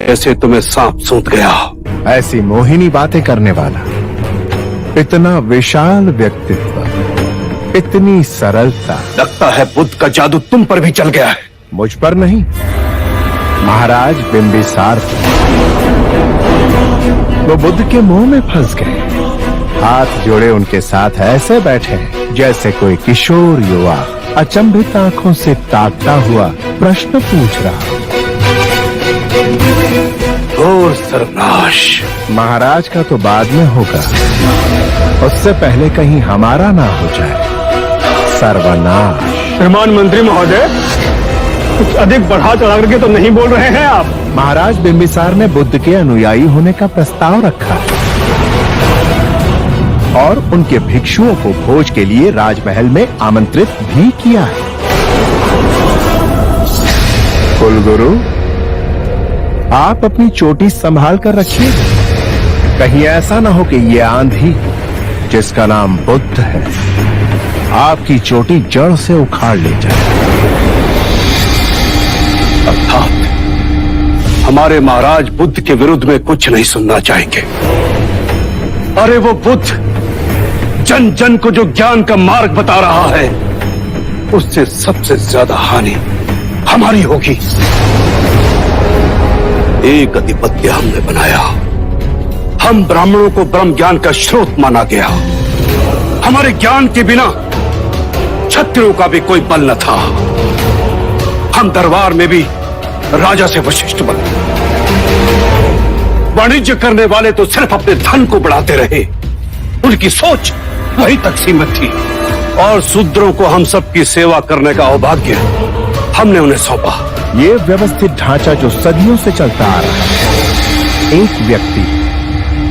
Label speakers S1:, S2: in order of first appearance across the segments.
S1: ऐसे तुम्हें सांप सूंघ गया।
S2: ऐसी मोहिनी बातें करने वाला, इतना विशाल व्यक्तित्व, इतनी सरलता।
S1: लगता है बुद्ध का जादू तुम पर भी चल गया है।
S2: मुझ पर नहीं, महाराज बिंबिसार पर। वो बुद्ध के मुंह में फंस गए, हाथ जोड़े उनके साथ ऐसे बैठे जैसे कोई किशोर युवा अचंभित आंखों से ताकता हुआ प्रश्न पूछ रहा।
S1: घोर सर्वनाश।
S2: महाराज का तो बाद में होगा, उससे पहले कहीं हमारा ना हो जाए। सर्वनाश।
S3: श्रीमान मंत्री महोदय, कुछ अधिक बढ़ा चढ़ा करके तो नहीं बोल रहे हैं आप?
S2: महाराज बिंबिसार ने बुद्ध के अनुयायी होने का प्रस्ताव रखा है और उनके भिक्षुओं को भोज के लिए राजमहल में आमंत्रित भी किया है। कुलगुरु, आप अपनी चोटी संभाल कर रखिए, कहीं ऐसा ना हो कि ये आंधी जिसका नाम बुद्ध है आपकी चोटी जड़ से उखाड़ ले जाए।
S1: अर्थात हमारे महाराज बुद्ध के विरुद्ध में कुछ नहीं सुनना चाहेंगे। अरे वो बुद्ध जन जन को जो ज्ञान का मार्ग बता रहा है, उससे सबसे ज्यादा हानि हमारी होगी। एक अधिपत्य हमने बनाया, हम ब्राह्मणों को ब्रह्म ज्ञान का स्रोत माना गया। हमारे ज्ञान के बिना क्षत्रियों का भी कोई बल न था। हम दरबार में भी राजा से वशिष्ठ बने। वाणिज्य करने वाले तो सिर्फ अपने धन को बढ़ाते रहे, उनकी सोच वहीं तक सीमित थी। और शूद्रों को हम सबकी सेवा करने का सौभाग्य हमने उन्हें सौंपा।
S2: ये व्यवस्थित ढांचा जो सदियों से चलता आ रहा है, एक व्यक्ति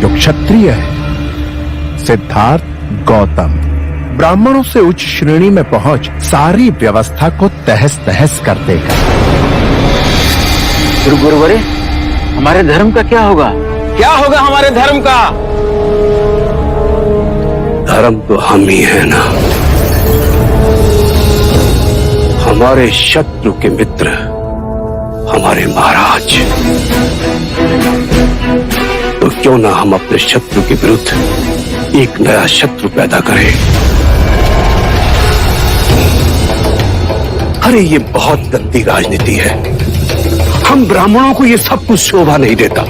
S2: जो क्षत्रिय है, सिद्धार्थ गौतम, ब्राह्मणों से उच्च श्रेणी में पहुंच सारी व्यवस्था को तहस नहस कर देगा।
S4: गुरुवर्य, हमारे धर्म का क्या होगा? क्या होगा हमारे धर्म का?
S1: धर्म तो हम ही है ना। हमारे शत्रु के मित्र हमारे महाराज, तो क्यों ना हम अपने शत्रु के विरुद्ध एक नया शत्रु पैदा करें। अरे ये बहुत गंदी राजनीति है। हम ब्राह्मणों को ये सब कुछ शोभा नहीं देता,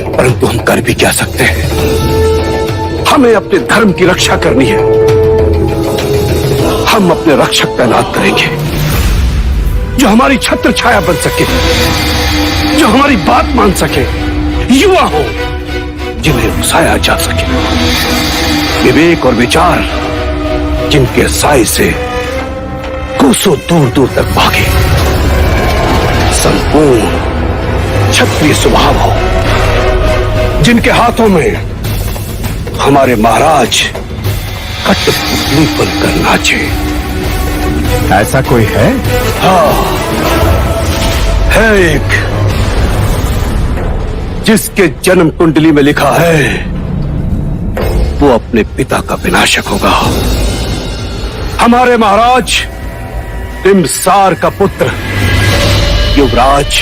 S1: परंतु हम कर भी क्या सकते हैं। हमें अपने धर्म की रक्षा करनी है। हम अपने रक्षक तैनात करेंगे जो हमारी छत्र छाया बन सके, जो हमारी बात मान सके, युवा हो जिन्हें उकसाया जा सके, विवेक और विचार जिनके साए से कोसों दूर दूर तक भागे, संपूर्ण क्षत्रिय स्वभाव हो, जिनके हाथों में हमारे महाराज कठपुतली बनकर नाचे।
S2: ऐसा कोई है?
S1: हाँ, है एक, जिसके जन्म कुंडली में लिखा है वो अपने पिता का विनाशक होगा। हमारे महाराज बिंबिसार का पुत्र युवराज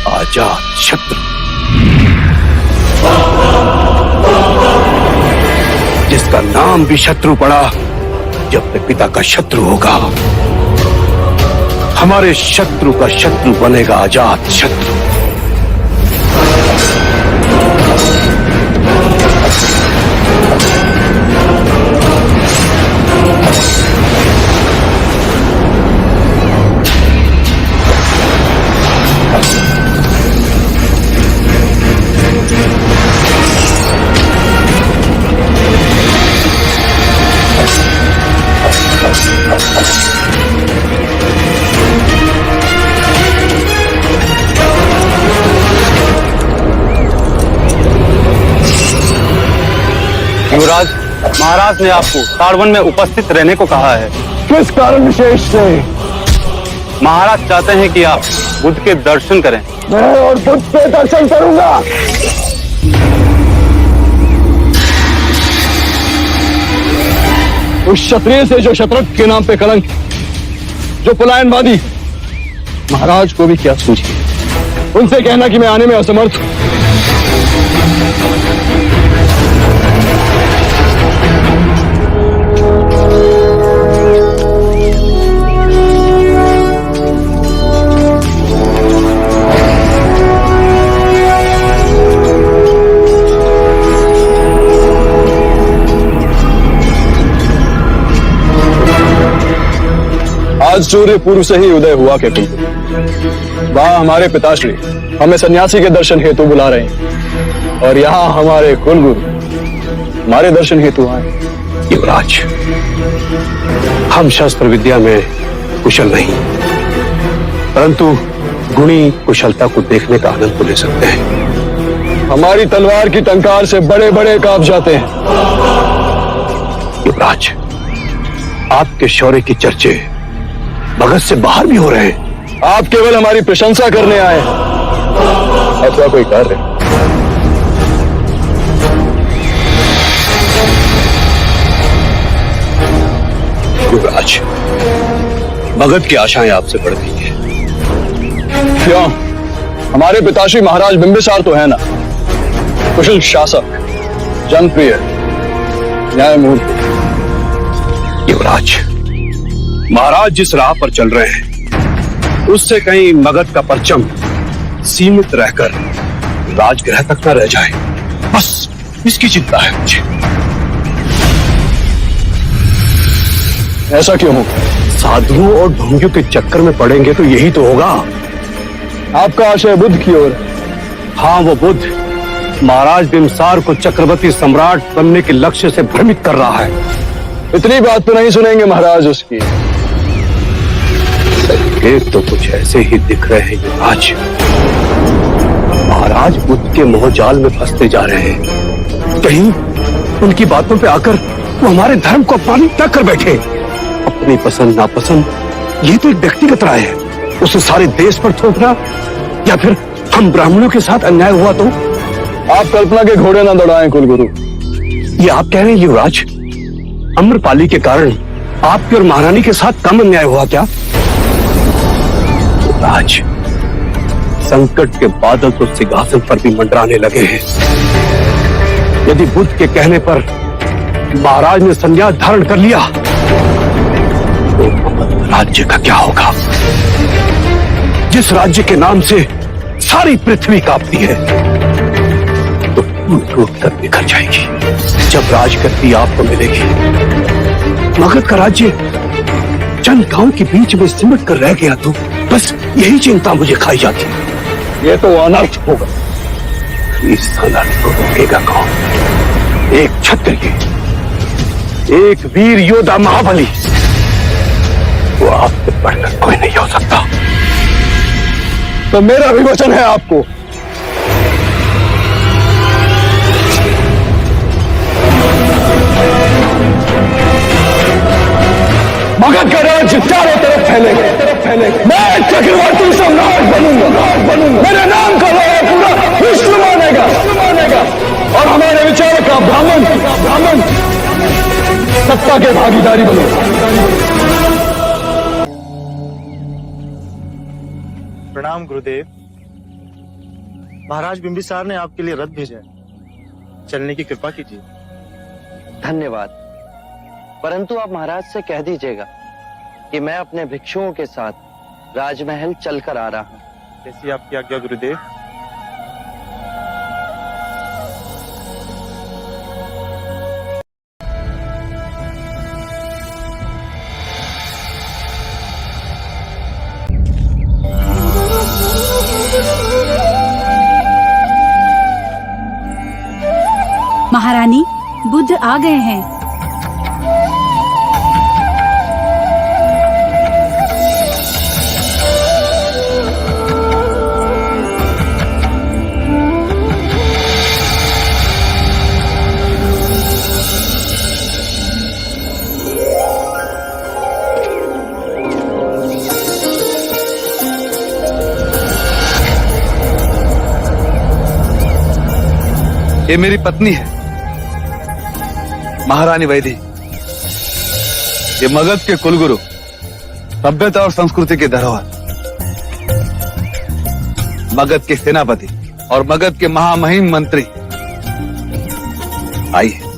S1: अजात शत्रु, जिसका नाम भी शत्रु पड़ा, जो अपने पिता का शत्रु होगा। हमारे शत्रु का शत्रु बनेगा अजात शत्रु।
S3: युवराज, महाराज ने आपको ताड़वन में उपस्थित रहने को कहा है।
S2: किस कारण विशेष से?
S3: महाराज चाहते हैं कि आप बुद्ध के दर्शन करें।
S2: मैं और बुद्ध के दर्शन करूंगा।
S3: उस क्षत्रिय से जो शत्रु के नाम पे कलंक, जो पलायनवादी, महाराज को भी क्या सूझी। उनसे कहना कि मैं आने में असमर्थ हूं। आज सूर्य पूर्व से ही उदय हुआ के कुलगुरु। वहां हमारे पिताश्री हमें सन्यासी के दर्शन हेतु बुला रहे हैं और यहाँ हमारे कुलगुरु हमारे दर्शन हेतु आए।
S1: युवराज, हम शस्त्र विद्या में कुशल नहीं, परंतु गुणी कुशलता को देखने का आनंद तो ले सकते हैं।
S3: हमारी तलवार की टंकार से बड़े बड़े कांप जाते हैं।
S1: युवराज, आपके शौर्य की चर्चे भगत से बाहर भी हो रहे हैं।
S3: आप केवल हमारी प्रशंसा करने आए हैं अथवा कोई कार्य।
S1: युवराज, भगत की आशाएं आपसे बढ़ गई हैं।
S3: क्यों? हमारे पिताश्री महाराज बिंबिसार तो है ना, कुशल शासक, जनप्रिय, न्यायमूर्ति।
S1: युवराज, महाराज जिस राह पर चल रहे हैं उससे कहीं मगध का परचम सीमित रहकर राजगृह तक न रह जाए, बस इसकी चिंता है मुझे।
S3: ऐसा क्यों हो?
S1: साधुओं और ढोंगियों के चक्कर में पड़ेंगे तो यही तो होगा।
S3: आपका आशय बुद्ध की ओर।
S1: हाँ, वो बुद्ध महाराज बिंबिसार को चक्रवर्ती सम्राट बनने के लक्ष्य से भ्रमित कर रहा है।
S3: इतनी बात तो नहीं सुनेंगे महाराज उसकी।
S1: संकेत तो कुछ ऐसे ही दिख रहे हैं युवराज। महाराज बुद्ध के मोहजाल में फंसते जा रहे हैं। कहीं उनकी बातों पे आकर वो हमारे धर्म को अपमानित न कर बैठे। अपनी पसंद नापसंद ये तो एक व्यक्तिगत राय है, उसे सारे देश पर थोपना या फिर हम ब्राह्मणों के साथ अन्याय हुआ तो?
S3: आप कल्पना के घोड़े न दौड़ाएं कुलगुरु।
S1: ये आप कह रहे हैं युवराज? अम्रपाली के कारण आपकी और महारानी के साथ कम अन्याय हुआ क्या? युवराज, संकट के बादल तो सिंहासन पर भी मंडराने लगे हैं। यदि बुद्ध के कहने पर महाराज ने संन्यास धारण कर लिया तो राज्य का क्या होगा? जिस राज्य के नाम से सारी पृथ्वी कांपती है तो टूट कर बिखर जाएगी जब राजगद्दी आपको मिलेगी। मगध का राज्य चंद गांव के बीच में सिमट कर रह गया तो बस यही चिंता मुझे खाई जाती है।
S3: ये तो अनर्थ होगा।
S1: इस अनर्थ को रोकेगा कौन? एक क्षत्रिय, एक वीर योद्धा महाबली, वो आपसे बढ़कर कोई नहीं हो सकता।
S3: तो मेरा भी वचन है आपको। मगध का राज्य चारों तरफ फैलेगा। मैं चक्रवर्ती सम्राट बनूंगा। मेरे नाम का लोहा पूरा विश्व मानेगा और हमारे विचार का ब्राह्मण सत्ता के भागीदारी बनेगा।
S5: प्रणाम गुरुदेव। महाराज बिंबिसार ने आपके लिए रथ भेजा है, चलने की कृपा कीजिए।
S6: धन्यवाद, परंतु आप महाराज से कह दीजिएगा कि मैं अपने भिक्षुओं के साथ राजमहल चलकर आ रहा हूं।
S5: जैसी आपकी आज्ञा गुरुदेव।
S7: महारानी, बुद्ध आ गए हैं।
S8: ये मेरी पत्नी है, महारानी वैदी। ये मगध के कुलगुरु, सभ्यता और संस्कृति की धरोहर। मगध के सेनापति और मगध के महामहिम मंत्री आइए।